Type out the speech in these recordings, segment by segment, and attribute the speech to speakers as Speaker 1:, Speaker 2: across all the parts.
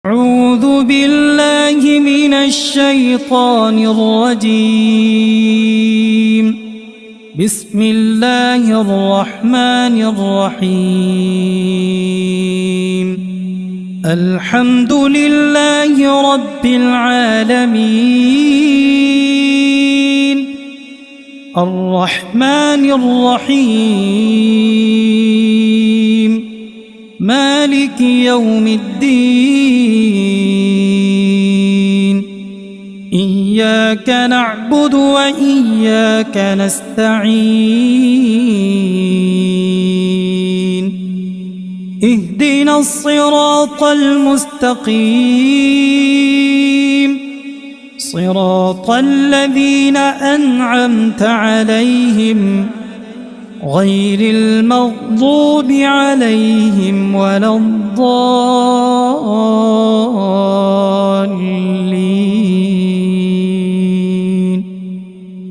Speaker 1: أعوذ بالله من الشيطان الرجيم. بسم الله الرحمن الرحيم. الحمد لله رب العالمين الرحمن الرحيم مالك يوم الدين. إياك نعبد وإياك نستعين. اهدنا الصراط المستقيم صراط الذين أنعمت عليهم غير المغضوب عليهم ولا الضالين.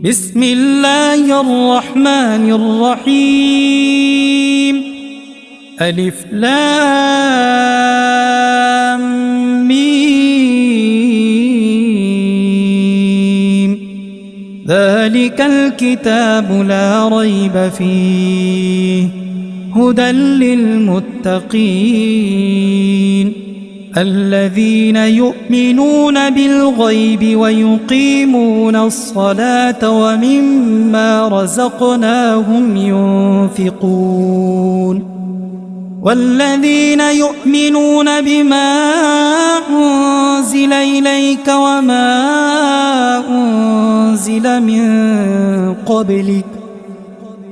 Speaker 1: بسم الله الرحمن الرحيم. ألف لام ميم. ذلك الكتاب لا ريب فيه هدى للمتقين الذين يؤمنون بالغيب ويقيمون الصلاة ومما رزقناهم ينفقون والذين يؤمنون بما أنزل إليك وما أنزل من قبلك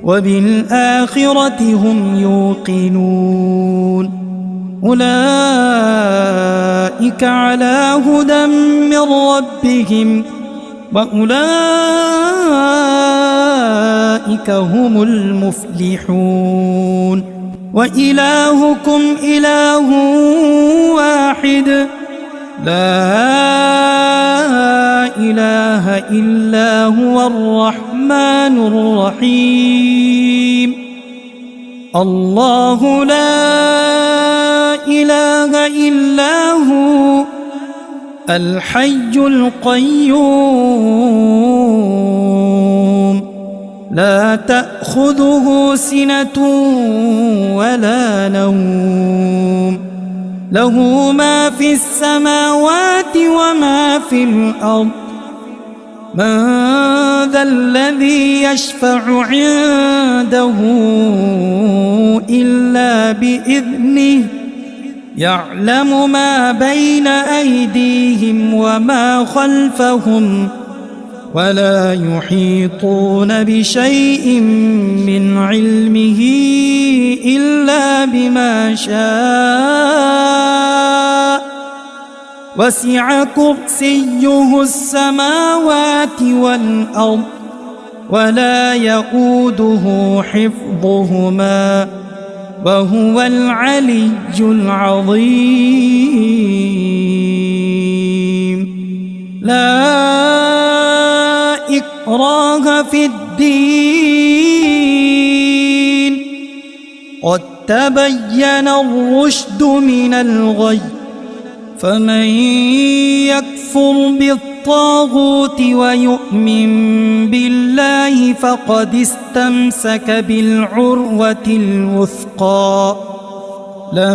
Speaker 1: وبالآخرة هم يوقنون أولئك على هدى من ربهم وأولئك هم المفلحون. وإلهكم إله واحد لا إله إلا هو الرحمن الرحيم. الله لا إله إلا هو الحي القيوم لا تأخذه سنة ولا نوم له ما في السماوات وما في الأرض. من ذا الذي يشفع عنده إلا بإذنه يعلم ما بين أيديهم وما خلفهم ولا يحيطون بشيء من علمه إلا بما شاء وسع كرسيه السماوات والأرض ولا يؤوده حفظهما وهو العلي العظيم. لا إكراه في الدين قد تبين الرشد من الغي. فمن يكفر بالطاغوت ويؤمن بالله فقد استمسك بالعروة الوثقى لا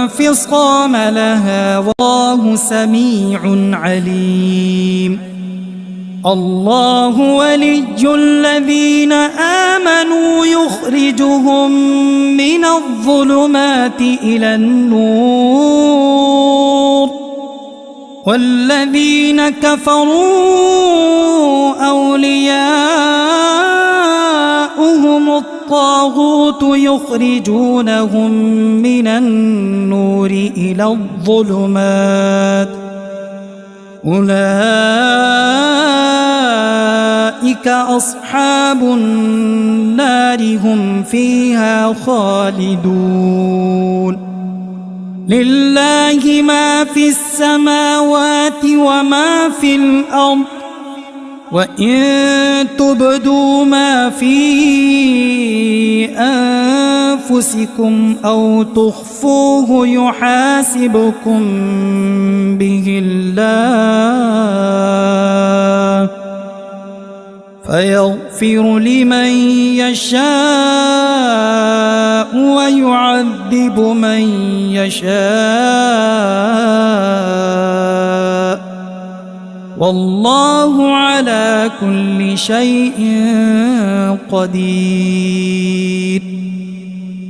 Speaker 1: انفصام لها والله سميع عليم. الله ولي الذين آمنوا يخرجهم من الظلمات إلى النور والذين كفروا أولياؤهم الطاغوت يخرجونهم من النور إلى الظلمات أولئك أصحاب النار هم فيها خالدون. لله ما في السماوات وما في الأرض وإن تبدوا ما في أنفسكم أو تخفوه يحاسبكم به الله فيغفر لمن يشاء ويعذب من يشاء والله على كل شيء قدير.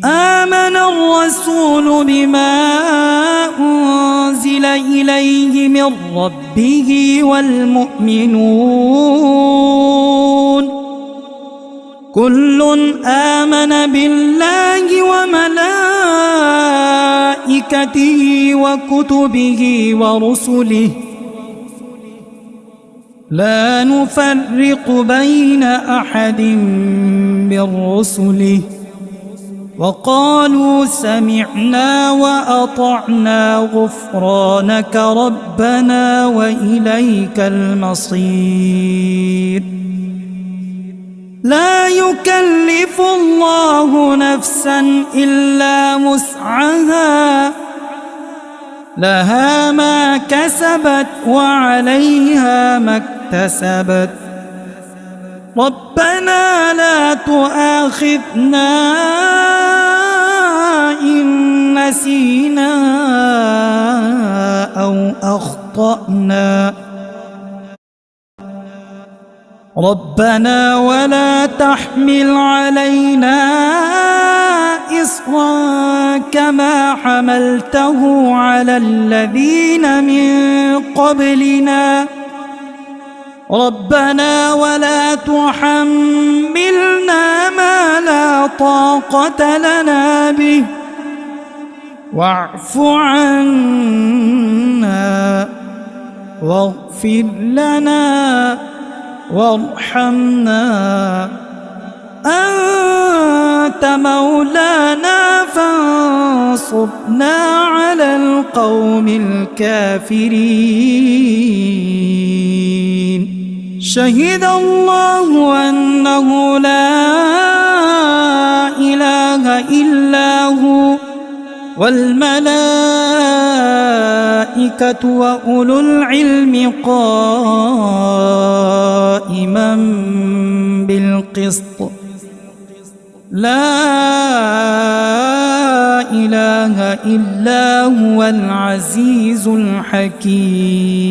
Speaker 1: آمن الرسول بما أنزل إليه من ربه والمؤمنون كل آمن بالله وملائكته وكتبه ورسله لا نفرق بين أحد من رسله وقالوا سمعنا وأطعنا غفرانك ربنا وإليك المصير. لا يكلف الله نفسا إلا وسعها لها ما كسبت وعليها ما اكتسبت ربنا لا تؤاخذنا إن نسينا أو أخطأنا ربنا ولا تحمل علينا إصرا كما حملته على الذين من قبلنا ربنا ولا تحملنا ما لا طاقة لنا به واعف عنا واغفر لنا وارحمنا أنت مولانا فانصرنا على القوم الكافرين. شهد الله أنه لا إله إلا هو والملائكة وأولو العلم قائما بالقسط لا إله إلا هو العزيز الحكيم.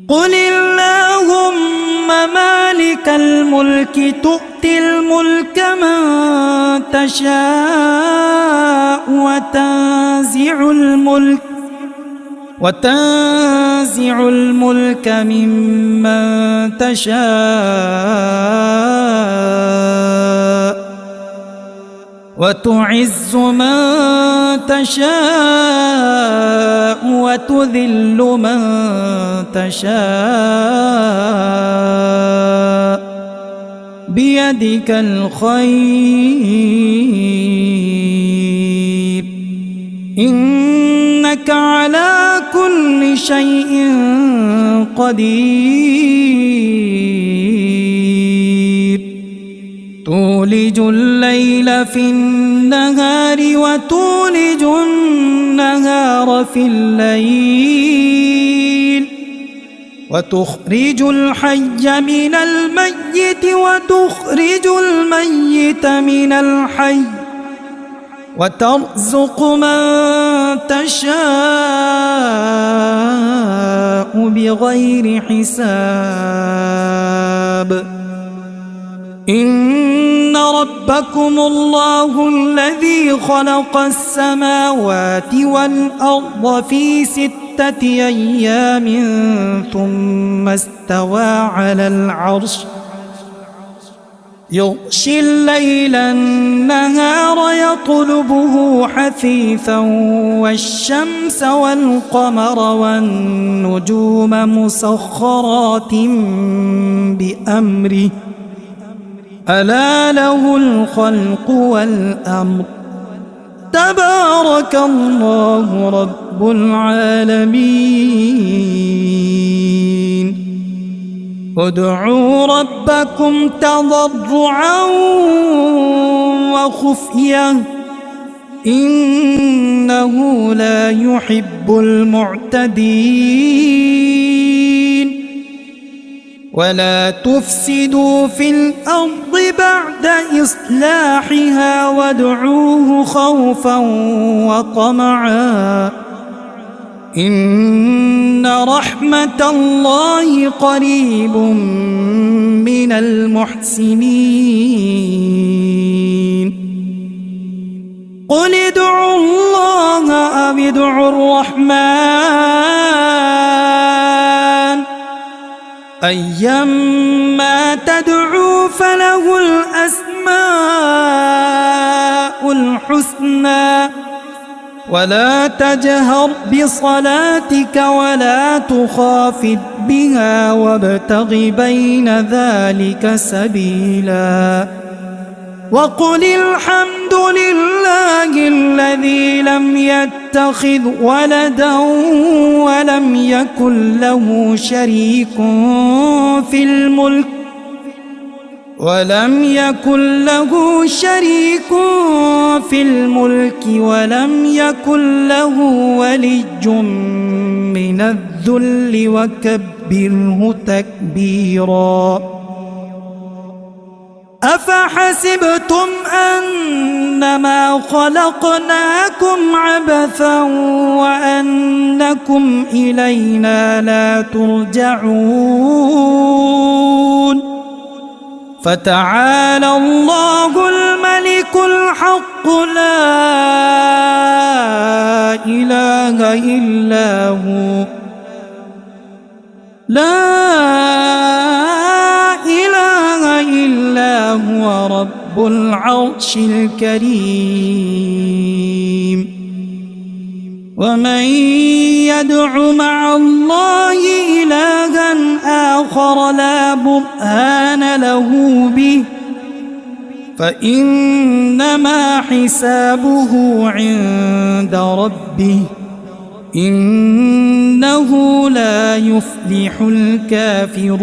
Speaker 1: قل اللهم مالك الملك تؤتي الملك من تشاء وتنزع الملك ممن تشاء وتعز من تشاء وتذل من تشاء بيدك الخير إنك على كل شيء قدير. تولج الليل في النهار وتولج النهار في الليل وتخرج الحي من الميت وتخرج الميت من الحي وترزق من تشاء بغير حساب. إن ربكم الله الذي خلق السماوات والأرض في 6 أيام ثم استوى على العرش يغشي الليل النهار يطلبه حثيثا والشمس والقمر والنجوم مسخرات بأمره ألا له الخلق والأمر تبارك الله رب العالمين. ادعوا ربكم تضرعا وخفية إنه لا يحب المعتدين ولا تفسدوا في الأرض بعد إصلاحها وادعوه خوفا وطمعا إن رحمة الله قريب من المحسنين قل ادعوا الله أو ادعوا الرحمن أيما تدعوا فله الأسماء الحسنى ولا تجهر بصلاتك ولا تخافت بها وابتغ بين ذلك سبيلا وقل الحمد لله الذي لم يتخذ ولدا ولم يكن له شريك في الملك ولم يكن له ولي من الذل وكبره تكبيرا أفحسبتم أنما خلقناكم عبثا وأنكم إلينا لا ترجعون فتعالى الله الملك الحق لا إله إلا هو رب العرش الكريم ومن يدع مع الله إلها آخر لا برهان له به فإنما حسابه عند ربه إنه لا يفلح الكافرون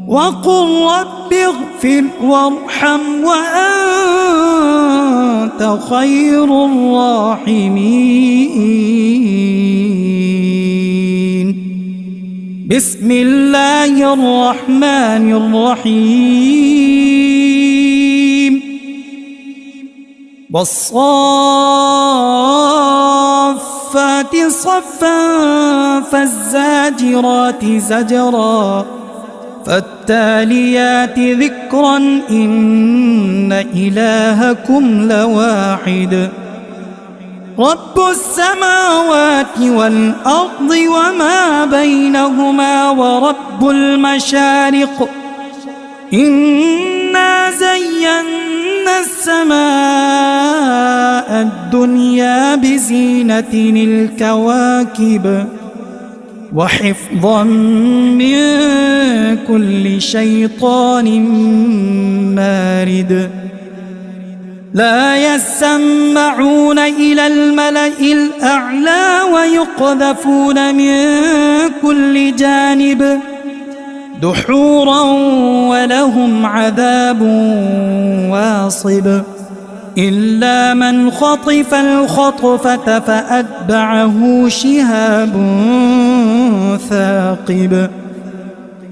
Speaker 1: وقل رب اغفر وارحم وأنت خير الراحمين بسم الله الرحمن الرحيم والصافات صفا فالزاجرات زجرا فالتاليات ذكرا إن إلهكم لواحد رب السماوات والأرض وما بينهما ورب المشارق إنا زينا السماء الدنيا بزينة الكواكب وحفظا من كل شيطان مارد لا يسمعون إلى الملأ الأعلى ويقذفون من كل جانب دحورا ولهم عذاب واصب إلا من خطف الخطفة فأتبعه شهاب ثاقب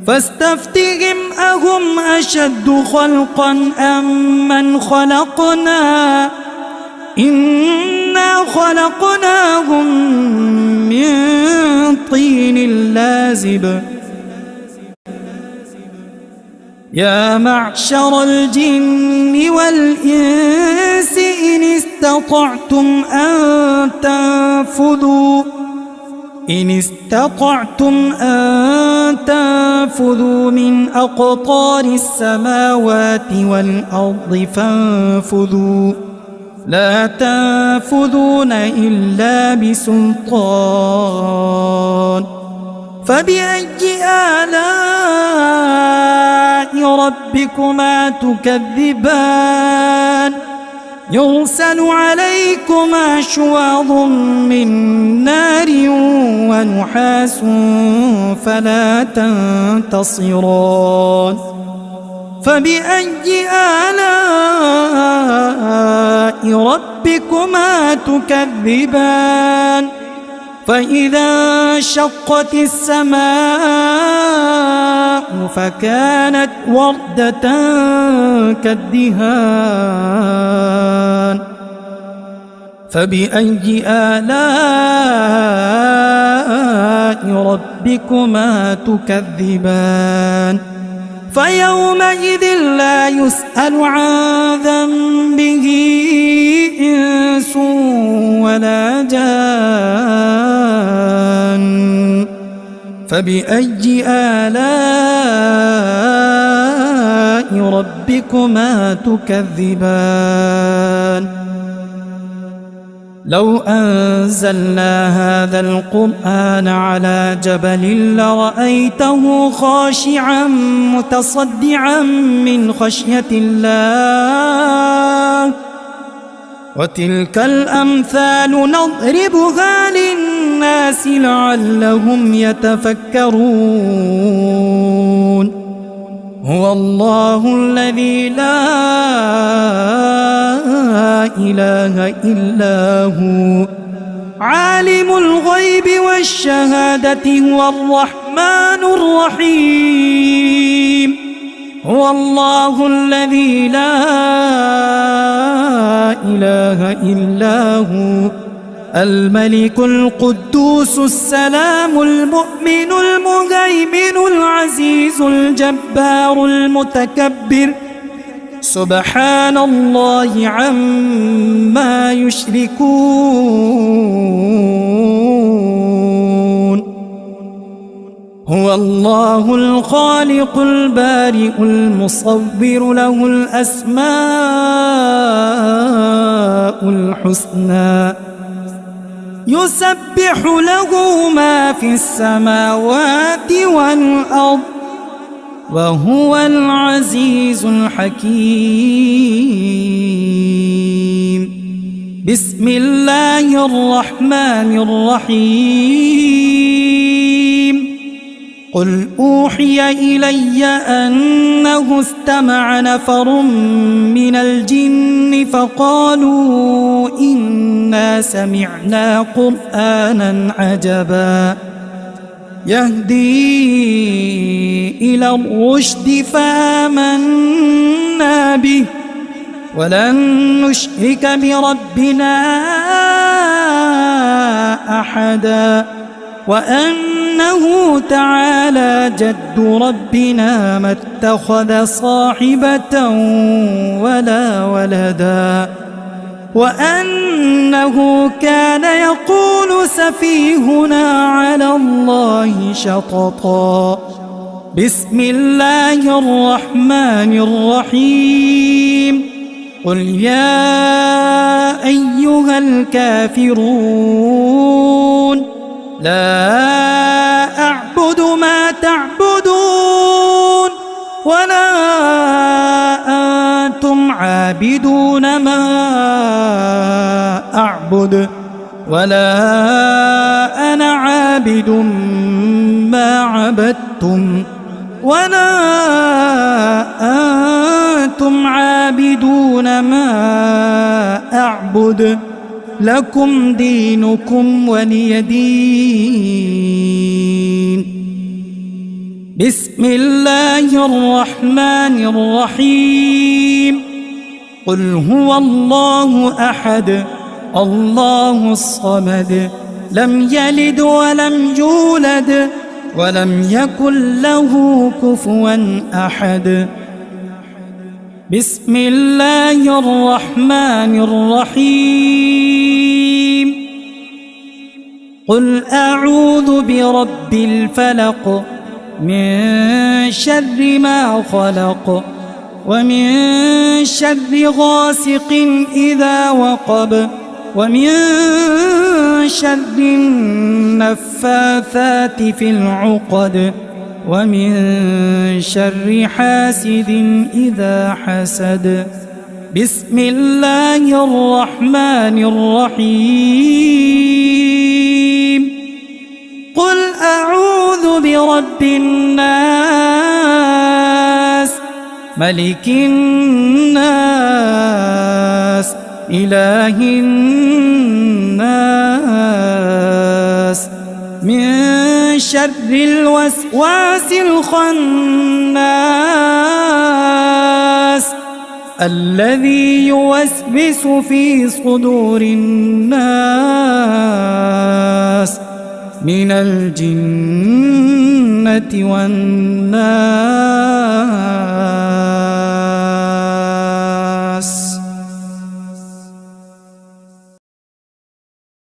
Speaker 1: فاستفتهم أهم أشد خلقا أم من خلقنا إنا خلقناهم من طين لازب يا معشر الجن والإنس إن استطعتم أن تنفذوا من أقطار السماوات والأرض فانفذوا لا تنفذون إلا بسلطان فبأي آلاء ربكما تكذبان يرسل عليكما شواظ من نار ونحاس فلا تنتصران فبأي آلاء ربكما تكذبان فإذا انشقت السماء فكانت وردة كالدهان فبأي آلاء ربكما تكذبان فيومئذ لا يسأل عن ذنبه إنس ولا جان فبأي آلاء ربكما تكذبان لو أنزلنا هذا القرآن على جبل لرأيته خاشعا متصدعا من خشية الله وتلك الأمثال نضربها للناس لعلهم يتفكرون هو الله الذي لا إله إلا هو عالم الغيب والشهادة هو الرحمن الرحيم هو الله الذي لا إله إلا هو الملك القدوس السلام المؤمن المهيمن العزيز الجبار المتكبر سبحان الله عما يشركون هو الله الخالق البارئ المصور له الأسماء الحسنى يسبح له ما في السماوات والأرض وهو العزيز الحكيم بسم الله الرحمن الرحيم قل أوحي إلي أنه استمع نفر من الجن فقالوا إنا سمعنا قرآنا عجبا يهدي إلى الرشد فآمنا به ولن نشرك بربنا أحدا وأنه تعالى جد ربنا ما اتخذ صاحبة ولا ولدا وأنه كان يقول سفيهنا على الله شططا بسم الله الرحمن الرحيم قل يا أيها الكافرون لا أعبد ما تعبدون ولا أنتم عابدون ما أعبد ولا أنا عابد ما عبدتم ولا أنتم عابدون ما أعبد لكم دينكم ولي دين بسم الله الرحمن الرحيم قل هو الله أحد الله الصمد لم يلد ولم يولد ولم يكن له كفوا أحد بسم الله الرحمن الرحيم قل أعوذ برب الفلق من شر ما خلق ومن شر غاسق إذا وقب ومن شر النفاثات في العقد ومن شر حاسد إذا حسد بسم الله الرحمن الرحيم قل أعوذ برب الناس ملك الناس إله الناس من شر الوسواس الخناس الذي يوسوس في صدور الناس من الجنة والناس.